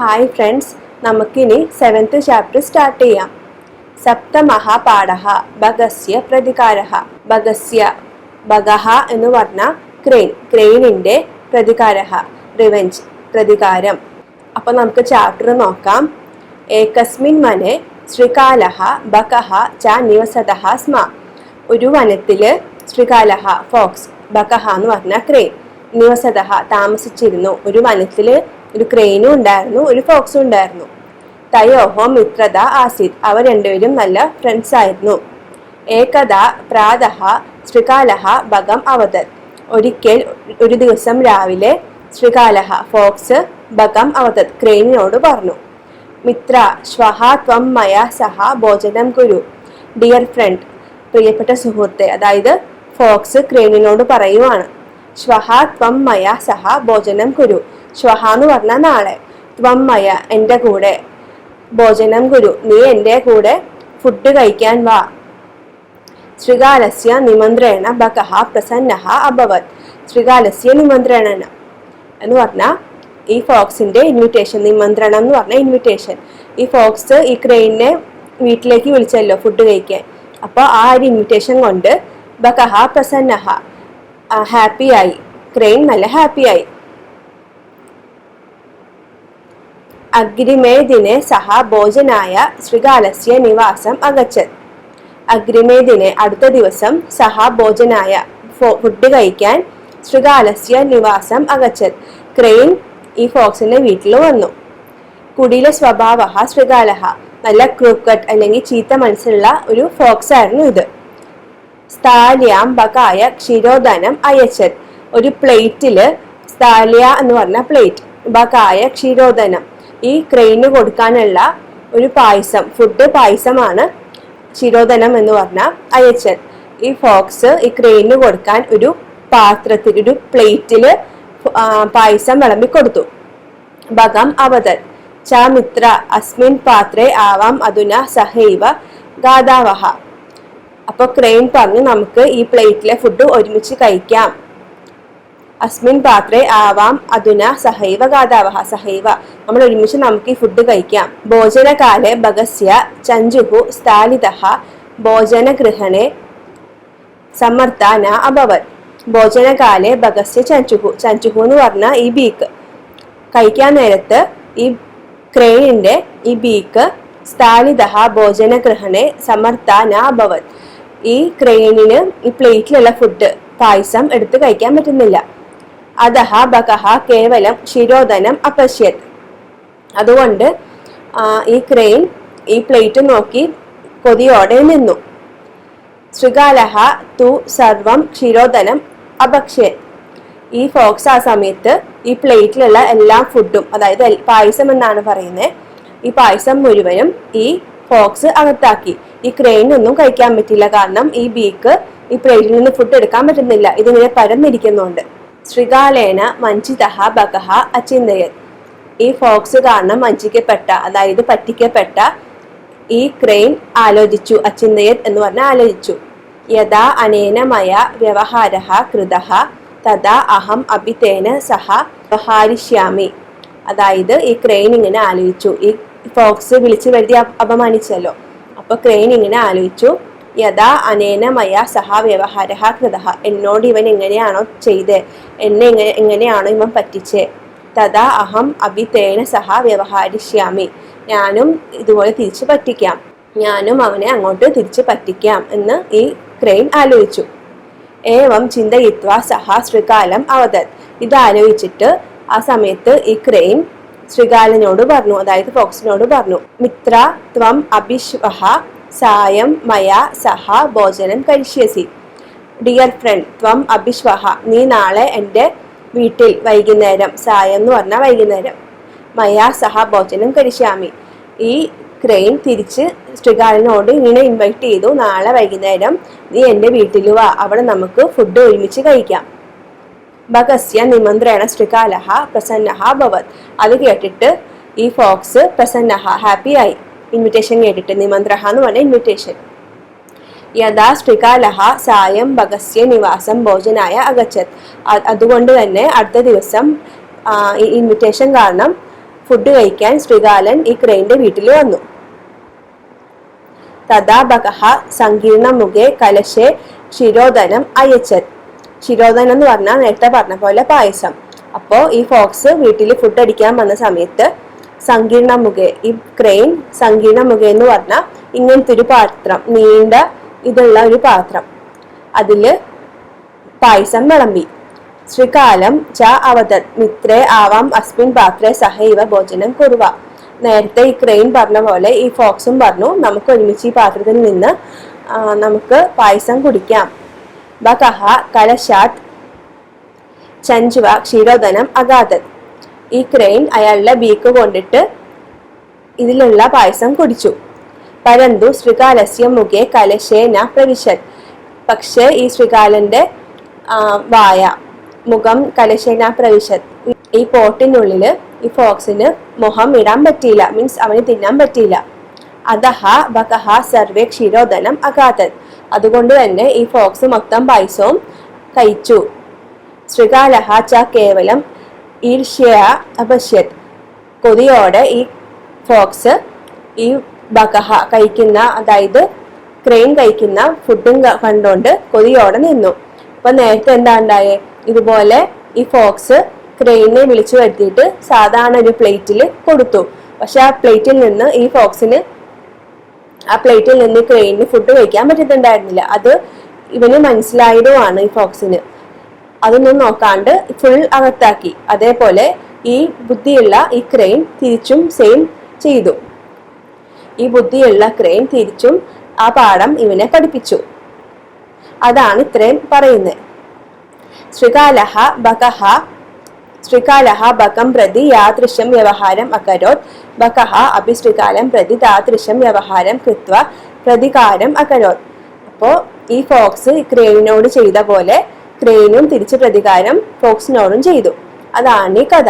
Hi friends, നമുക്കിനി 7th chapter start ചെയ്യാം. സപ്തമഃ പാഠഃ ഭഗസ്യ പ്രതികാരഃ. ഭഗഃ എന്ന് പറഞ്ഞാൽ ക്രെയിനിന്റെ പ്രതികാരഃ റിവെഞ്ച് പ്രതികാരം. അപ്പോൾ നമുക്ക് ചാപ്റ്റർ നോക്കാം. ഏകസ്മിൻ വനെ ശ്രീകാലഃ ബകഃ ച നിവസതഃ സ്മ. ഒരു വനത്തില് ശ്രീകാലഃ ഫോക്സ്, ബകഃ എന്ന് പറഞ്ഞാൽ ക്രെയിൻ, നിവസതഃ താമസിച്ചിരുന്നു. ഒരു വനത്തില് ഒരു ക്രെയിനും ഉണ്ടായിരുന്നു, ഒരു ഫോക്സും ഉണ്ടായിരുന്നു. തയോഹോ മിത്രത ആസീത്, അവർ രണ്ടുപേരും നല്ല ഫ്രണ്ട്സ് ആയിരുന്നു. ഏകദാ പ്രാതഃ ശ്രീകാലഃ ബകം അവദത്. ഒരിക്കൽ ഒരു ദിവസം രാവിലെ ശ്രീകാലഃ ഫോക്സ് ബകം അവദത് ക്രെയിനിനോട് പറഞ്ഞു, മിത്ര ശ്വഹ ത്വം മയാ സഹ ഭോജനം കുരു. ഡിയർ ഫ്രണ്ട്, പ്രിയപ്പെട്ട സുഹൃത്തെ, അതായത് ഫോക്സ് ക്രെയിനിനോട് പറയുവാണ്, ശ്വഹ ത്വം മയാ സഹ ഭോജനം കുരു. ശ്വഹ എന്ന് പറഞ്ഞാൽ നാളെ, ത്വം മയ എൻ്റെ കൂടെ, ഭോജനം കുരു നീ എൻ്റെ കൂടെ ഫുഡ് കഴിക്കാൻ വാ. ശ്രീകാലസ്യ നിമന്ത്രേണ ബകഃ പ്രസന്നഃ അഭവത്. ശ്രീകാലസ്യ നിമന്ത്രേണ എന്ന് പറഞ്ഞാൽ ഈ ഫോക്സിന്റെ ഇൻവിറ്റേഷൻ, നിമന്ത്രണം എന്ന് പറഞ്ഞ ഇൻവിറ്റേഷൻ. ഈ ഫോക്സ് ഈ ക്രെയിനിനെ വീട്ടിലേക്ക് വിളിച്ചല്ലോ ഫുഡ് കഴിക്കാൻ. അപ്പോൾ ആ ഒരു ഇൻവിറ്റേഷൻ കൊണ്ട് ബകഃ പ്രസന്നഃ ഹാപ്പിയായി, ക്രെയിൻ നല്ല ഹാപ്പിയായി. അഗ്രിമേ ദിനെ സഹ ഭോജനായ ശ്രീകാലസ്യ നിവാസം അഗച്ഛത്. അഗ്രിമേ ദിനെ അടുത്ത ദിവസം സഹ ഭോജനായ ഫുഡ് കഴിക്കാൻ ശ്രീകാലസ്യ നിവാസം അഗച്ഛത് ക്രെയിൻ ഈ ഫോക്സിന്റെ വീട്ടിൽ വന്നു. കുടില സ്വഭാവ ശ്രീകാലഃ, നല്ല ക്രൂക്കട്ട് അല്ലെങ്കിൽ ചീത്ത മനസ്സുള്ള ഒരു ഫോക്സ് ആയിരുന്നു ഇത്. സ്ഥാല്യാം ബകായ ക്ഷീരോദനം അയച്ചത്. ഒരു പ്ലേറ്റില്, സ്ഥാല്യ എന്ന് പറഞ്ഞ പ്ലേറ്റ്, ബകായ ക്ഷീരോദനം ഈ ക്രെയിന് കൊടുക്കാനുള്ള ഒരു പായസം, ഫുഡ് പായസമാണ് ക്ഷീരോദനം എന്ന് പറഞ്ഞ അയച്ചൻ. ഈ ഫോക്സ് ഈ ക്രെയിന് കൊടുക്കാൻ ഒരു പാത്രത്തിൽ, ഒരു പ്ലേറ്റില് പായസം വിളമ്പി കൊടുത്തു. ഭഗം അവതൻ ച മിത്ര അസ്മിൻ പാത്രേ ആവാം അധുന സഹൈവ ഗാദാവഹ. അപ്പൊ ക്രെയിൻ പറഞ്ഞു, നമുക്ക് ഈ പ്ലേറ്റിലെ ഫുഡ് ഒരുമിച്ച് കഴിക്കാം. അസ്മിൻ പാത്രേ ആവാം അധുന സഹൈവ ഗാദാവഹ. സഹൈവ നമ്മൾ ഒരുമിച്ച് നമുക്ക് ഈ ഫുഡ് കഴിക്കാം. ഭോജനകാലെ ഭഗസ്യ ചഞ്ചുഹു സ്ഥാലിതഃ ഭോജനഗൃഹണേ സമർത്ഥ ന അഭവത്. ഭോജനകാലെ ഭഗസ്യ ചഞ്ചുഹു, ചഞ്ചുഹു എന്ന് പറഞ്ഞാൽ ഈ ബീക്ക്, കഴിക്കാൻ നേരത്ത് ഈ ക്രെയിനിന്റെ ഈ ബീക്ക് സ്ഥാലിതഃ ഭോജനഗൃഹണേ സമർത്ഥ ന അഭവത്. ഈ ക്രെയിനിന് ഈ പ്ലേറ്റിലുള്ള ഫുഡ് പായസം എടുത്ത് കഴിക്കാൻ പറ്റുന്നില്ല. അധഃ ബകഃ കേവലം ക്ഷീരോദനം അപശ്യത്. അതുകൊണ്ട് ഈ ക്രെയിൻ ഈ പ്ലേറ്റ് നോക്കി കൊതിയോടെ നിന്നു. ശ്രീകാലഃ തു സർവം ക്ഷീരോദനം അഭക്ഷ്യത്. ഈ ഫോക്സ് ആ സമയത്ത് ഈ പ്ലേറ്റിലുള്ള എല്ലാ ഫുഡും, അതായത് പായസം എന്നാണ് പറയുന്നത്, ഈ പായസം മുഴുവനും ഈ ഫോക്സ് അകത്താക്കി. ഈ ക്രെയിനൊന്നും കഴിക്കാൻ പറ്റില്ല, കാരണം ഈ ബീക്ക് ഈ പ്ലേറ്റിൽ നിന്ന് ഫുഡ് എടുക്കാൻ പറ്റുന്നില്ല, ഇതിങ്ങനെ പരന്നിരിക്കുന്നുണ്ട്. ശ്രീകാലേന വഞ്ചിതഃ ബകഃ അചിന്തയത്. ഈ ഫോക്സ് കാരണം വഞ്ചിക്കപ്പെട്ട, അതായത് പറ്റിക്കപ്പെട്ട ഈ ക്രെയിൻ ആലോചിച്ചു. അചിന്തയത് എന്ന് പറഞ്ഞാൽ ആലോചിച്ചു. യഥാ അനേന മയ വ്യവഹാരഃ കൃതഃ തഥാ അഹം അഭിതേന സഹ വ്യവഹാരിഷ്യാമി. അതായത് ഈ ക്രെയിൻ ഇങ്ങനെ ആലോചിച്ചു, ഈ ഫോക്സ് വിളിച്ചു വരുത്തി അപമാനിച്ചല്ലോ. അപ്പൊ ക്രെയിൻ ഇങ്ങനെ ആലോചിച്ചു, യഥാ അനേന മയ സഹ വ്യവഹാരഃ കൃതഃ, എന്നോട് ഇവൻ എങ്ങനെയാണോ ചെയ്തേ, എന്നെ എങ്ങനെയാണോ ഇവൻ പറ്റിച്ചേ, തഥാ അഹം അഭിതേന സഹ വ്യവഹാരിഷ്യാമി, ഞാനും ഇതുപോലെ തിരിച്ചു പറ്റിക്കാം, ഞാനും അവനെ അങ്ങോട്ട് തിരിച്ചു പറ്റിക്കാം എന്ന് ഈ ക്രെയിൻ ആലോചിച്ചു. ഏവം ചിന്തയിത്വാ സഹ ശ്രീകാലം അവതത്. ഇത് ആലോചിച്ചിട്ട് ആ സമയത്ത് ഈ ക്രെയിൻ ശ്രീകാലനോട് പറഞ്ഞു, അതായത് ഫോക്സിനോട് പറഞ്ഞു, മിത്ര ത്വം അഭിശ്വഹ സായം മയാ സഹ ഭോജനം കരിഷ്യസി. ഡിയർ ഫ്രണ്ട്, ത്വം അഭിശ്വഹ നീ നാളെ എൻ്റെ വീട്ടിൽ വൈകുന്നേരം, സായം എന്ന് പറഞ്ഞാൽ വൈകുന്നേരം, മയാ സഹ ഭോജനം കരിഷ്യാമി. ഈ ക്രെയിൻ തിരിച്ച് ശ്രീകാലനോട് ഇങ്ങനെ ഇൻവൈറ്റ് ചെയ്തു, നാളെ വൈകുന്നേരം നീ എൻ്റെ വീട്ടിൽ വാ, അവിടെ നമുക്ക് ഫുഡ് ഒരുമിച്ച് കഴിക്കാം. ഭഗസ്യ നിമന്ത്രേണ ശ്രീകാലഃ പ്രസന്നഃ ഭവത്. അത് കേട്ടിട്ട് ഈ ഫോക്സ് പ്രസന്നഃ ഹാപ്പിയായി, ഇൻവിറ്റേഷൻ കേട്ടിട്ട്. നിമന്ത്രഃ എന്ന് പറഞ്ഞ ഇൻവിറ്റേഷൻ. യഥാ ശ്രീകാലഃ സായം ഭഗസ്യ നിവാസം ഭോജനായ അഗച്ഛത്. അതുകൊണ്ട് തന്നെ അടുത്ത ദിവസം ഈ ഇൻവിറ്റേഷൻ കാരണം ഫുഡ് കഴിക്കാൻ ശ്രീകാലൻ ഈ ക്രെയിന്റെ വീട്ടിൽ വന്നു. തഥാ ബകഃ സങ്കീർണമുഖേ കലശേ ക്ഷീരോദനം അയച്ചത്. ക്ഷീരോദനം എന്ന് പറഞ്ഞാൽ നേരത്തെ പറഞ്ഞ പോലെ പായസം. അപ്പോ ഈ ഫോക്സ് വീട്ടിൽ ഫുഡ് അടിക്കാൻ വന്ന സമയത്ത് സങ്കീർണമുഖേ, ഈ ക്രെയിൻ സങ്കീർണമുഖ എന്ന് പറഞ്ഞാൽ ഇങ്ങനത്തെ ഒരു പാത്രം, നീണ്ട ഇതുള്ള ഒരു പാത്രം, അതില് പായസം വിളമ്പി. ശ്രീകാലം ച അവതത് മിത്രേ ആവാം അസ്മിൻ പാത്രേ സഹൈവ ഭോജനം കുറുവ. നേരത്തെ ഈ ക്രെയിൻ പറഞ്ഞ പോലെ ഈ ഫോക്സും പറഞ്ഞു നമുക്ക് ഒരുമിച്ച് ഈ പാത്രത്തിൽ നിന്ന് നമുക്ക് പായസം കുടിക്കാം. ബകഃ കലശാത് ചഞ്ച്വ ക്ഷീരോദനം അഗാതത്. ഈ ക്രെയിൻ അയാളുടെ ബീക്ക് കൊണ്ടിട്ട് ഇതിലുള്ള പായസം കുടിച്ചു. പരന്തു ശ്രീകാലസ്യ മുഖേ കലശേ ന പ്രവിശത്. പക്ഷേ ഈ ശ്രീകാലന്റെ മുഖം കലശേന പ്രവിശത്, ഈ പോട്ടിനുള്ളില് ഈ ഫോക്സിന് മുഖം ഇടാൻ പറ്റിയില്ല, മീൻസ് അവന് തിന്നാൻ പറ്റിയില്ല. അതഹ ബകഃ സർവേ ക്ഷീരോദനം അഗാതത്. അതുകൊണ്ട് തന്നെ ഈ ഫോക്സ് മൊത്തം പായസവും കഴിച്ചു. ശ്രീകാലഹ ച കേവലം ഈർഷ്യ അപശ്യത്. കൊതിയോടെ ഈ ഫോക്സ് ഈ ബകഃ കഴിക്കുന്ന, അതായത് ക്രെയിൻ കഴിക്കുന്ന ഫുഡും കണ്ടുകൊണ്ട് കൊതിയോടെ നിന്നു. അപ്പൊ നേരത്തെ എന്താ ഉണ്ടായേ, ഇതുപോലെ ഈ ഫോക്സ് ക്രെയിനെ വിളിച്ചു വരുത്തിയിട്ട് സാധാരണ ഒരു പ്ലേറ്റിൽ കൊടുത്തു. പക്ഷെ ആ പ്ലേറ്റിൽ നിന്ന് ഈ ഫോക്സിന് ക്രെയിനിന് ഫുഡ് കഴിക്കാൻ പറ്റുന്നുണ്ടായിരുന്നില്ല. അത് ഇവന് മനസ്സിലായതുമാണ് ഈ ഫോക്സിന്. അതൊന്നും നോക്കാണ്ട് ഫുൾ അകത്താക്കി. അതേപോലെ ഈ ബുദ്ധിയുള്ള ഈ ക്രെയിൻ തിരിച്ചും സെയിം ചെയ്തു. ഈ ബുദ്ധിയുള്ള ക്രെയിൻ തിരിച്ചും ആ പാഠം ഇവനെ പഠിപ്പിച്ചു. അതാണ് ഇത്രയും പറയുന്നത്. ശ്രീകാലഹ ബകം പ്രതി യാദൃശം വ്യവഹാരം അകരോത്. ബകഃ അഭി ശ്രീകാലം പ്രതി താദൃശം വ്യവഹാരം കൃത്വ പ്രതികാരം അകരോത്. അപ്പോ ഈ ഫോക്സ് ക്രെയിനോട് ചെയ്ത പോലെ ക്രെയിനും തിരിച്ച് പ്രതികാരം ഫോക്സിനോടും ചെയ്തു. അതാണ് ഈ കഥ.